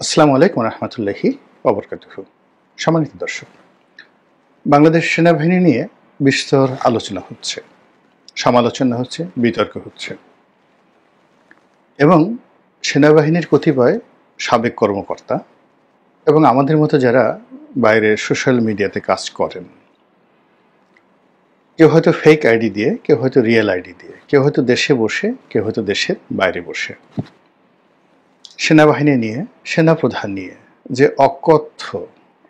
আসসালামু আলাইকুম রহমতুল্লাহি ওবরকাতুহু। সম্মানিত দর্শক, বাংলাদেশ সেনাবাহিনী নিয়ে বিস্তর আলোচনা হচ্ছে, সমালোচনা হচ্ছে, বিতর্ক হচ্ছে এবং সেনাবাহিনীর কতিপয় সাবেক কর্মকর্তা এবং আমাদের মতো যারা বাইরে সোশ্যাল মিডিয়াতে কাজ করেন, কেউ হয়তো ফেক আইডি দিয়ে, কেউ হয়তো রিয়েল আইডি দিয়ে, কেউ হয়তো দেশে বসে, কেউ হয়তো দেশের বাইরে বসে সেনাবাহিনী নিয়ে, সেনাপ্রধান নিয়ে যে অকথ্য,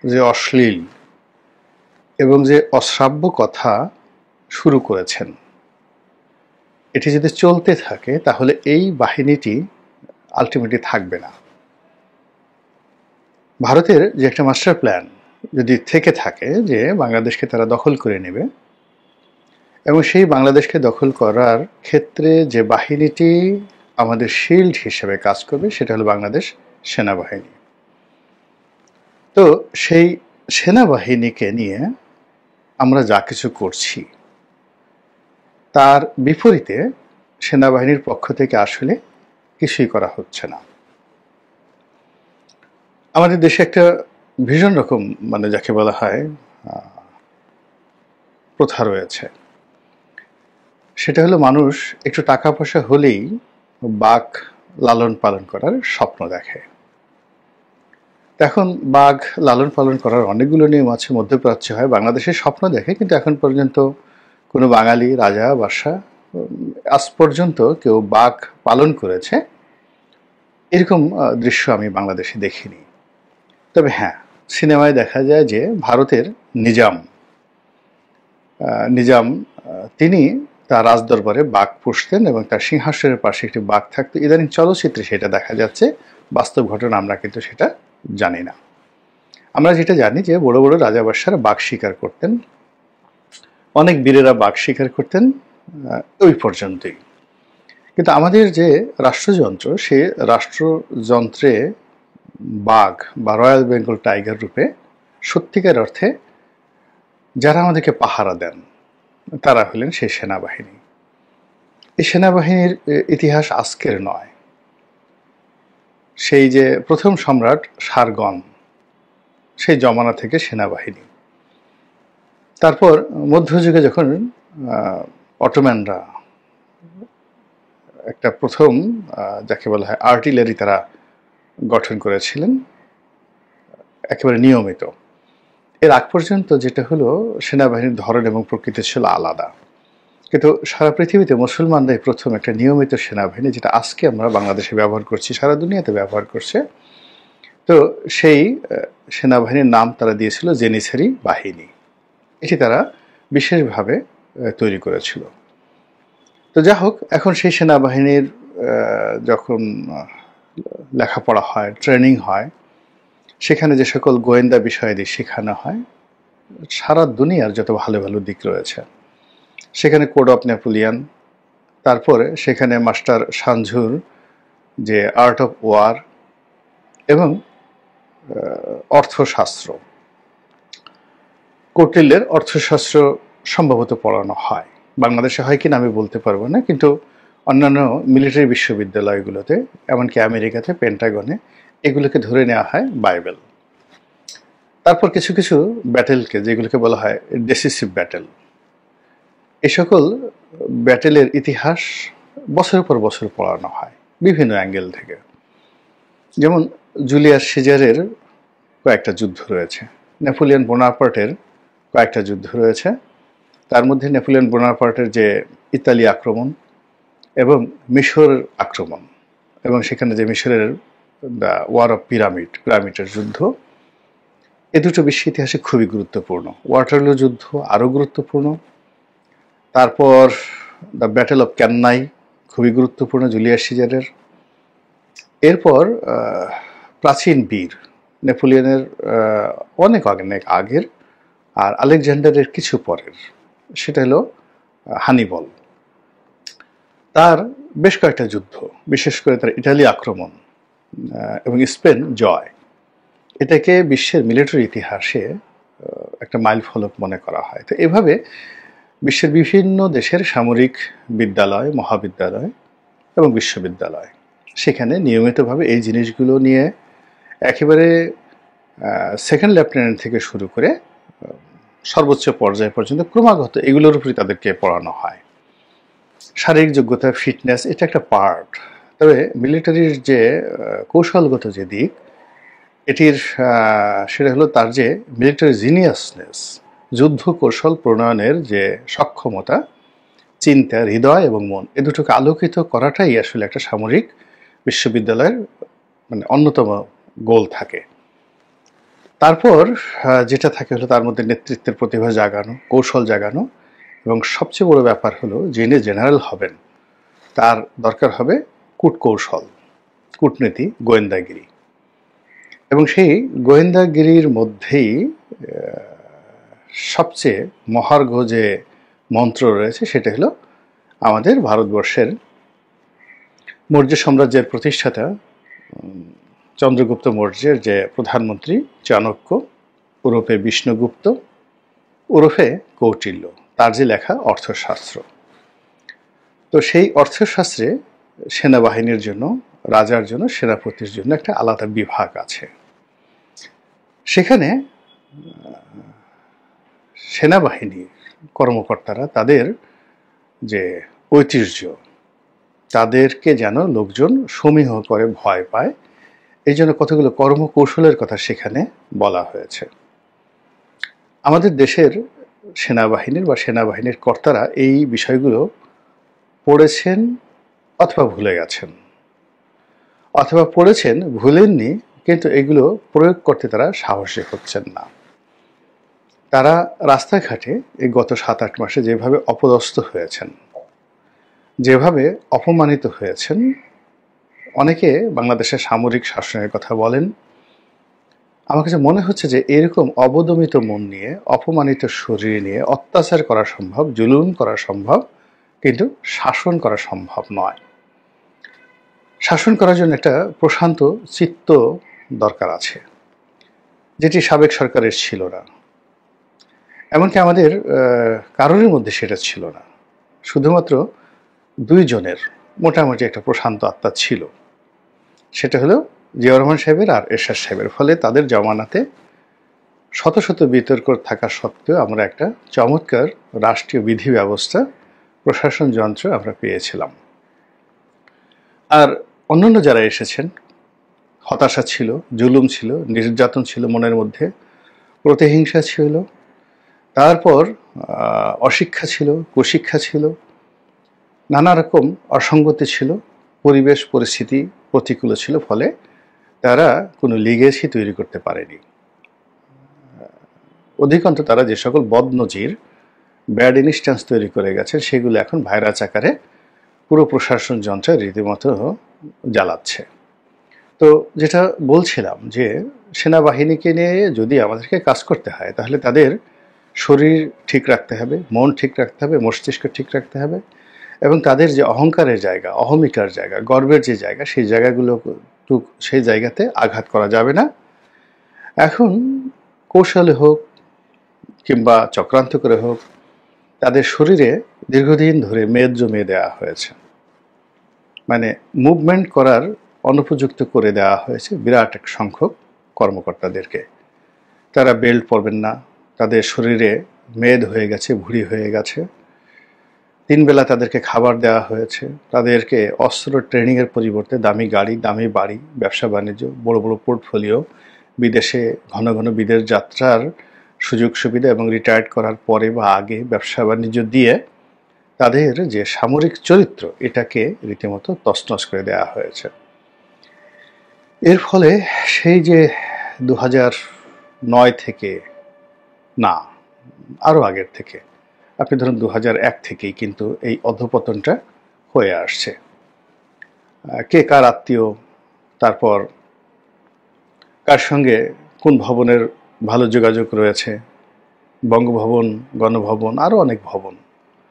যে অশ্লীল এবং যে অশ্রাব্য কথা শুরু করেছেন, এটি যদি চলতে থাকে তাহলে এই বাহিনীটি আলটিমেটলি থাকবে না। ভারতের যে একটা মাস্টার প্ল্যান যদি থেকে থাকে যে বাংলাদেশকে তারা দখল করে নেবে এবং সেই বাংলাদেশকে দখল করার ক্ষেত্রে যে বাহিনীটি আমাদের শিল্ড হিসেবে কাজ করবে সেটা হলো বাংলাদেশ সেনাবাহিনী। তো সেই সেনাবাহিনীকে নিয়ে আমরা যা কিছু করছি তার বিপরীতে সেনাবাহিনীর পক্ষ থেকে আসলে কিছুই করা হচ্ছে না। আমাদের দেশে একটা ভীষণ রকম যাকে বলা হয় প্রথা রয়েছে, সেটা হলো মানুষ একটু টাকা পয়সা হলেই বাঘ লালন পালন করার স্বপ্ন দেখে। এখন বাঘ লালন পালন করার অনেকগুলো নিয়ম আছে, মধ্যপ্রাচ্য হয়, বাংলাদেশের স্বপ্ন দেখে, কিন্তু এখন পর্যন্ত কোনো বাঙালি রাজা বাদশা আজ পর্যন্ত কেউ বাঘ পালন করেছে এরকম দৃশ্য আমি বাংলাদেশে দেখিনি। তবে হ্যাঁ, সিনেমায় দেখা যায় যে ভারতের নিজাম তিনি তার রাজদরবারে বাঘ পুষতেন এবং তার সিংহাসনের পাশে একটি বাঘ থাকতো। ইদানিং চলচ্চিত্রে সেটা দেখা যাচ্ছে, বাস্তব ঘটনা আমরা কিন্তু সেটা জানি না। আমরা যেটা জানি যে বড় বড় রাজা বাদশারা বাঘ শিকার করতেন, অনেক বীরেরা বাঘ শিকার করতেন, ওই পর্যন্তই। কিন্তু আমাদের যে রাষ্ট্রযন্ত্র, সে রাষ্ট্রযন্ত্রে বাঘ বা রয়্যাল বেঙ্গল টাইগার রূপে সত্যিকার অর্থে যারা আমাদেরকে পাহারা দেন তারা হলেন সেই সেনাবাহিনী। এই সেনাবাহিনীর ইতিহাস আজকের নয়, সেই যে প্রথম সম্রাট শারগন সেই জমানা থেকে সেনাবাহিনী। তারপর মধ্যযুগে যখন অটোম্যানরা একটা প্রথম যাকে বলা হয় আর্টিলারি তারা গঠন করেছিলেন একেবারে নিয়মিত, এর আগ পর্যন্ত যেটা হলো সেনাবাহিনীর ধরন এবং প্রকৃতি ছিল আলাদা। কিন্তু সারা পৃথিবীতে মুসলমানরাই প্রথম একটা নিয়মিত সেনাবাহিনী, যেটা আজকে আমরা বাংলাদেশে ব্যবহার করছি, সারা দুনিয়াতে ব্যবহার করছে। তো সেই সেনাবাহিনীর নাম তারা দিয়েছিল জেনিসারি বাহিনী। এটি তারা বিশেষভাবে তৈরি করেছিল। তো যা হোক, এখন সেই সেনাবাহিনীর যখন লেখাপড়া হয়, ট্রেনিং হয়, সেখানে যে সকল গোয়েন্দা বিষয়াদি শেখানো হয়, সারা দুনিয়ার যত ভালো ভালো দিক রয়েছে, সেখানে কোড অফ নেপোলিয়ান, তারপরে সেখানে মাস্টার সানঝুর যে আর্ট অফ ওয়ার এবং অর্থশাস্ত্র, কৌটিল্যের অর্থশাস্ত্র সম্ভবত পড়ানো হয়। বাংলাদেশে হয় কিনা আমি বলতে পারবো না, কিন্তু অন্যান্য মিলিটারি বিশ্ববিদ্যালয়গুলোতে, এমনকি আমেরিকাতে পেন্টাগনে, এগুলোকে ধরে নেওয়া হয় বাইবেল। তারপর কিছু কিছু ব্যাটেলকে, যেগুলোকে বলা হয় ডেসিসিভ ব্যাটেল, এই সকল ব্যাটেলের ইতিহাস বছরের পর বছর পড়ানো হয় বিভিন্ন অ্যাঙ্গেল থেকে। যেমন জুলিয়াস সিজারের কয়েকটা যুদ্ধ রয়েছে, নেপোলিয়ন বোনাপার্টের কয়েকটা যুদ্ধ রয়েছে। তার মধ্যে নেপোলিয়ন বোনাপার্টের যে ইতালি আক্রমণ এবং মিশর আক্রমণ, এবং সেখানে যে মিশরের দ্য ওয়ার অফ পিরামিডের যুদ্ধ, এ দুটো বিশ্ব ইতিহাসে খুবই গুরুত্বপূর্ণ। ওয়াটারলু যুদ্ধ আরও গুরুত্বপূর্ণ। তারপর দ্য ব্যাটেল অফ ক্যান্নাই খুবই গুরুত্বপূর্ণ জুলিয়াস সিজারের। এরপর প্রাচীন বীর নেপোলিয়নের অনেক আগের আর আলেকজান্ডারের কিছু পরের, সেটা হলো হানিবল। তার বেশ কয়েকটা যুদ্ধ, বিশেষ করে তার ইটালি আক্রমণ এবং স্পেন জয়, এটাকে বিশ্বের মিলিটারি ইতিহাসে একটা মাইল ফলক মনে করা হয়। তো এভাবে বিশ্বের বিভিন্ন দেশের সামরিক বিদ্যালয়, মহাবিদ্যালয় এবং বিশ্ববিদ্যালয়, সেখানে নিয়মিতভাবে এই জিনিসগুলো নিয়ে একেবারে সেকেন্ড লেফটেন্যান্ট থেকে শুরু করে সর্বোচ্চ পর্যায় পর্যন্ত ক্রমাগত এগুলোর উপরই তাদেরকে পড়ানো হয়। শারীরিক যোগ্যতা, ফিটনেস এটা একটা পার্ট। তবে মিলিটারির যে কৌশলগত যে দিক, এটির সেটা হলো তার যে মিলিটারি জিনিয়াসনেস, যুদ্ধ কৌশল প্রণয়নের যে সক্ষমতা, চিন্তা, হৃদয় এবং মন, এ দুটোকে আলোকিত করাটাই আসলে একটা সামরিক বিশ্ববিদ্যালয়ের মানে অন্যতম গোল থাকে। তারপর যেটা থাকে হলো তার মধ্যে নেতৃত্বের প্রতিভা জাগানো, কৌশল জাগানো, এবং সবচেয়ে বড় ব্যাপার হলো যিনি জেনারেল হবেন তার দরকার হবে কূটকৌশল, কূটনীতি, গোয়েন্দাগিরি। এবং সেই গোয়েন্দাগিরির মধ্যেই সবচেয়ে মহার্ঘ যে মন্ত্র রয়েছে সেটা হলো আমাদের ভারতবর্ষের মৌর্য সাম্রাজ্যের প্রতিষ্ঠাতা চন্দ্রগুপ্ত মৌর্যের যে প্রধানমন্ত্রী চাণক্য ওরফে বিষ্ণুগুপ্ত ওরফে কৌটিল্য, তার যে লেখা অর্থশাস্ত্র। তো সেই অর্থশাস্ত্রে সেনাবাহিনীর জন্য, রাজার জন্য, সেনাপতির জন্য একটা আলাদা বিভাগ আছে। সেখানে সেনাবাহিনীর কর্মকর্তারা তাদের যে ঐতিহ্য, তাদেরকে যেন লোকজন সমীহ করে, ভয় পায়, এই জন্য কতগুলো কর্মকৌশলের কথা সেখানে বলা হয়েছে। আমাদের দেশের সেনাবাহিনীর বা সেনাবাহিনীর কর্তারা এই বিষয়গুলো পড়েছেন অথবা ভুলে গেছেন, অথবা পড়েছেন ভুলেননি, কিন্তু এগুলো প্রয়োগ করতে তারা সাহসী হচ্ছেন না। তারা রাস্তাঘাটে এই গত 7-8 মাসে যেভাবে অপদস্থ হয়েছেন, যেভাবে অপমানিত হয়েছেন, অনেকে বাংলাদেশের সামরিক শাসনের কথা বলেন। আমার কাছে মনে হচ্ছে যে এরকম অবদমিত মন নিয়ে, অপমানিত শরীর নিয়ে অত্যাচার করা সম্ভব, জুলুম করা সম্ভব, কিন্তু শাসন করা সম্ভব নয়। শাসন করার জন্য একটা প্রশান্ত চিত্ত দরকার আছে, যেটি সাবেক সরকারের ছিল না। এমনকি আমাদের কারোর মধ্যে সেটা ছিল না। শুধুমাত্র 2 জনের মোটামুটি একটা প্রশান্ত আত্মা ছিল, সেটা হলো জিয়াউর রহমান সাহেবের আর এরশাদ সাহেবের। ফলে তাদের জমানাতে শত শত বিতর্ক থাকা সত্ত্বেও আমরা একটা চমৎকার রাষ্ট্রীয় বিধি ব্যবস্থা, প্রশাসন যন্ত্র আমরা পেয়েছিলাম। আর অন্যান্য যারা এসেছেন, হতাশা ছিল, জুলুম ছিল, নির্যাতন ছিল মনের মধ্যে, প্রতিহিংসা ছিল, তারপর অশিক্ষা ছিল, কুশিক্ষা ছিল, নানা রকম অসঙ্গতি ছিল, পরিবেশ পরিস্থিতি প্রতিকূল ছিল। ফলে তারা কোনো লিগেসি তৈরি করতে পারেনি। অধিকাংশ তারা যে সকল বদনজির, ব্যাড ইনস্ট্যান্স তৈরি করে গেছে, সেগুলো এখন ভাইরাস আকারে পুরো প্রশাসন যন্ত্রে রীতিমতো জ্বালাচ্ছে। তো যেটা বলছিলাম যে সেনাবাহিনীকে নিয়ে যদি আমাদেরকে কাজ করতে হয়, তাহলে তাদের শরীর ঠিক রাখতে হবে, মন ঠিক রাখতে হবে, মস্তিষ্ক ঠিক রাখতে হবে, এবং তাদের যে অহংকারের জায়গা, অহমিকার জায়গা, গর্বের যে জায়গা, সেই জায়গাগুলো সেই জায়গাতে আঘাত করা যাবে না। এখন কৌশলে হোক কিংবা চক্রান্ত করে হোক, তাদের শরীরে দীর্ঘদিন ধরে মেদ জমিয়ে দেওয়া হয়েছে, মানে মুভমেন্ট করার অনুপযুক্ত করে দেওয়া হয়েছে বিরাট এক সংখ্যক কর্মকর্তাদেরকে। তারা বেল্ট পরবেন না, তাদের শরীরে মেদ হয়ে গেছে, ভুঁড়ি হয়ে গেছে। 3 বেলা তাদেরকে খাবার দেওয়া হয়েছে। তাদেরকে অস্ত্র ট্রেনিংয়ের পরিবর্তে দামি গাড়ি, দামি বাড়ি, ব্যবসা বাণিজ্য, বড় বড় পোর্টফোলিও, বিদেশে ঘন ঘন বিদেশ যাত্রার সুযোগ সুবিধা, এবং রিটায়ার্ড করার পরে বা আগে ব্যবসা বাণিজ্য দিয়ে তাদের যে সামরিক চরিত্র, এটাকে রীতিমতো তছনছ করে দেওয়া হয়েছে। এর ফলে সেই যে 2009 থেকে, না আরও আগের থেকে, আপনি ধরুন 2001 থেকেই কিন্তু এই অধঃপতনটা হয়ে আসছে। কে কার আত্মীয়, তারপর কার সঙ্গে কোন ভবনের ভালো যোগাযোগ রয়েছে, বঙ্গভবন, গণভবন, আরও অনেক ভবন,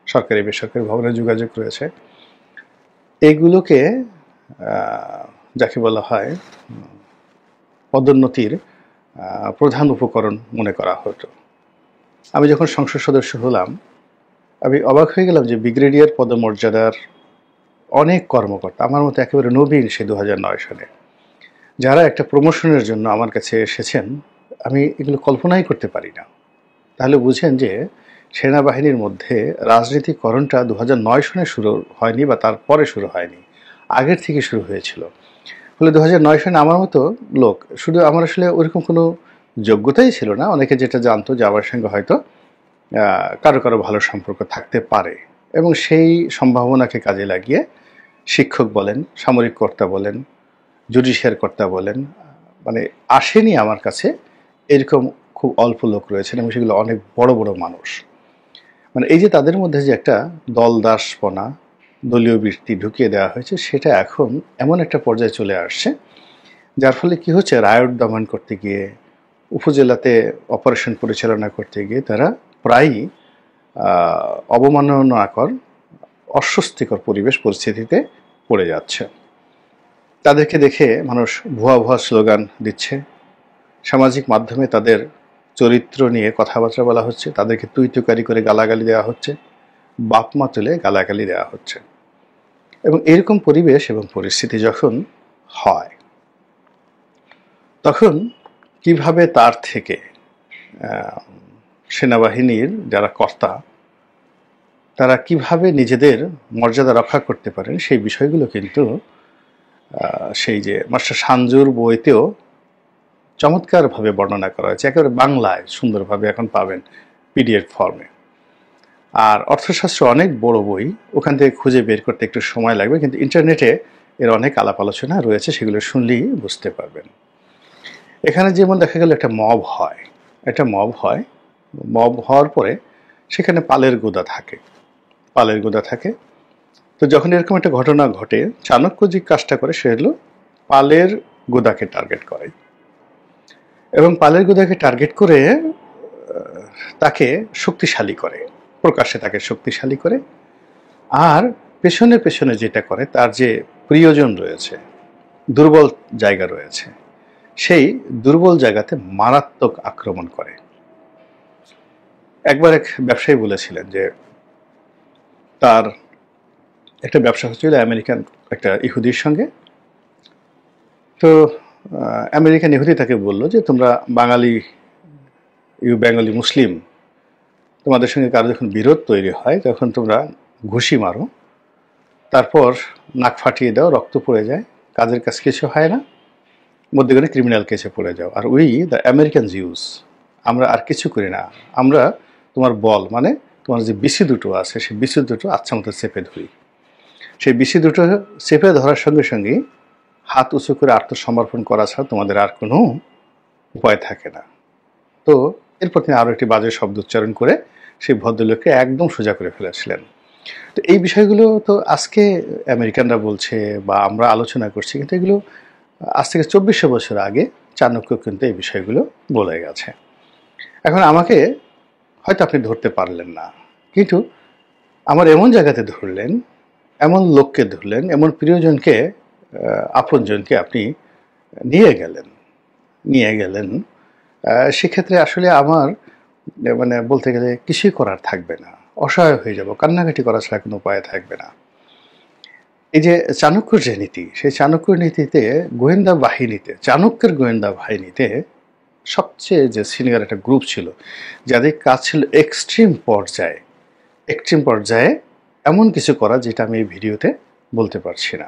সরকারি বেসরকারি ভবনের যোগাযোগ রয়েছে। এইগুলোকে যাকে বলা হয় পদোন্নতির প্রধান উপকরণ মনে করা হতো। আমি যখন সংসদ সদস্য হলাম, আমি অবাক হয়ে গেলাম যে ব্রিগেডিয়ার পদমর্যাদার অনেক কর্মকর্তা, আমার মতো একেবারে নবীন সে 2009 সালে, যারা একটা প্রমোশনের জন্য আমার কাছে এসেছেন, আমি এগুলো কল্পনাই করতে পারি না। তাহলে বুঝেন যে সেনাবাহিনীর মধ্যে রাজনীতিকরণটা 2009 সনে শুরু হয়নি বা তারপরে শুরু হয়নি, আগের থেকে শুরু হয়েছিল। ফলে 2009 সনে আমার মতো লোক, শুধু আমার আসলে ওরকম কোনো যোগ্যতাই ছিল না, অনেকে যেটা জানতো যে আমার সঙ্গে হয়তো কারো কারো ভালো সম্পর্ক থাকতে পারে, এবং সেই সম্ভাবনাকে কাজে লাগিয়ে শিক্ষক বলেন, সামরিক কর্তা বলেন, জুডিশিয়ার কর্তা বলেন, মানে আসেনি আমার কাছে এরকম খুব অল্প লোক রয়েছেন, এবং সেগুলো অনেক বড় বড় মানুষ। মানে এই যে তাদের মধ্যে যে একটা দলদাসপনা, দলীয় বৃত্তি ঢুকিয়ে দেওয়া হয়েছে, সেটা এখন এমন একটা পর্যায়ে চলে আসছে যার ফলে কি হচ্ছে, রায়ট দমন করতে গিয়ে, উপজেলাতে অপারেশন পরিচালনা করতে গিয়ে তারা প্রায়ই অবমাননাকর, অস্বস্তিকর পরিস্থিতিতে পড়ে যাচ্ছে। তাদেরকে দেখে মানুষ ভুয়া ভুয়া স্লোগান দিচ্ছে, সামাজিক মাধ্যমে তাদের চরিত্র নিয়ে কথাবার্তা বলা হচ্ছে, তাদেরকে তুই তুকারি করে গালাগালি দেওয়া হচ্ছে, বাপমা তুলে গালাগালি দেওয়া হচ্ছে। এবং এরকম পরিবেশ এবং পরিস্থিতি যখন হয়, তখন কিভাবে তার থেকে সেনাবাহিনীর যারা কর্তা, তারা কিভাবে নিজেদের মর্যাদা রক্ষা করতে পারেন, সেই বিষয়গুলো কিন্তু সেই যে মাস্টার সাঞ্জুর বইতেও চমৎকারভাবে বর্ণনা করা হয়েছে, একেবারে বাংলায় সুন্দরভাবে এখন পাবেন পিডিএফ ফর্মে। আর অর্থশাস্ত্র অনেক বড় বই, ওখান থেকে খুঁজে বের করতে একটু সময় লাগবে, কিন্তু ইন্টারনেটে এর অনেক আলাপ আলোচনা রয়েছে, সেগুলো শুনলেই বুঝতে পারবেন। এখানে যেমন দেখা গেল একটা মব হয়, মব হওয়ার পরে সেখানে পালের গোদা থাকে। তো যখন এরকম একটা ঘটনা ঘটে, চাণক্য যে কাজটা করে সে হলো পালের গোদাকে টার্গেট করে, এবং পালের গোদাকে টার্গেট করে তাকে শক্তিশালী করে, প্রকাশ্যে তাকে শক্তিশালী করে। আর পেছনে পেছনে যেটা করে, তার যে প্রিয়জন রয়েছে, দুর্বল জায়গা রয়েছে, সেই দুর্বল জায়গাতে মারাত্মক আক্রমণ করে। একবার এক ব্যবসায়ী বলেছিলেন যে তার একটা ব্যবসা হচ্ছিল আমেরিকান একটা ইহুদির সঙ্গে। তো আমেরিকান ইহুদি তাকে বলল যে তোমরা বেঙ্গলি মুসলিম, তোমাদের সঙ্গে কারো যখন বিরোধ তৈরি হয় তখন তোমরা ঘুষি মারো, তারপর নাক ফাটিয়ে দাও, রক্ত পড়ে যায়, কাজের কাজ কিছু হয় না, মধ্যখানে ক্রিমিনাল কেসে পড়ে যাও। আর দ্য আমেরিকান জিউস, আমরা আর কিছু করি না, আমরা তোমার বল মানে তোমার যে বিসি দুটো আছে, সেই বিসি দুটো আচ্ছা মতো চেপে ধরি। সেই বিসি দুটো চেপে ধরার সঙ্গে সঙ্গে হাত উঁচু করে আত্মসমর্পণ করা ছাড়া তোমাদের আর কোনো উপায় থাকে না। তো এরপর তিনি আরও একটি বাজে শব্দ উচ্চারণ করে সেই ভদ্রলোককে একদম সোজা করে ফেলেছিলেন। তো এই বিষয়গুলো তো আজকে আমেরিকানরা বলছে বা আমরা আলোচনা করছি, কিন্তু এগুলো আজ থেকে 2400 বছর আগে চাণক্য কিন্তু এই বিষয়গুলো বলে গেছে। এখন আমাকে হয়তো আপনি ধরতে পারলেন না, কিন্তু আমার এমন জায়গাতে ধরলেন, এমন লোককে ধরলেন, এমন প্রিয়জনকে, আপনজনকে আপনি নিয়ে গেলেন, সেক্ষেত্রে আসলে আমার মানে বলতে গেলে কিছুই করার থাকবে না, অসহায় হয়ে যাব, কান্নাকাটি করা ছাড়া কোনো উপায় থাকবে না। এই যে চাণক্যর যে নীতি, সেই চাণক্যর নীতিতে চাণক্যের গোয়েন্দা বাহিনীতে সবচেয়ে যে সিনিয়র একটা গ্রুপ ছিল, যাদের কাজ ছিল এক্সট্রিম পর্যায়ে এমন কিছু করা যেটা আমি এই ভিডিওতে বলতে পারছি না।